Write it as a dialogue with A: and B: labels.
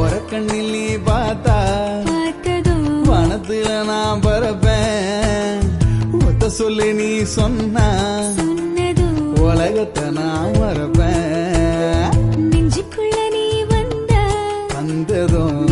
A: ஒரு கண்ணில் நீ பார்த்தா வனத்துல நான் பறப்பேன். ஒத்த சொல்லி நீ சொன்னா உலகத்தை நான் மறப்பேன்.
B: நெஞ்சுக்குள்ள நீ வந்ததும்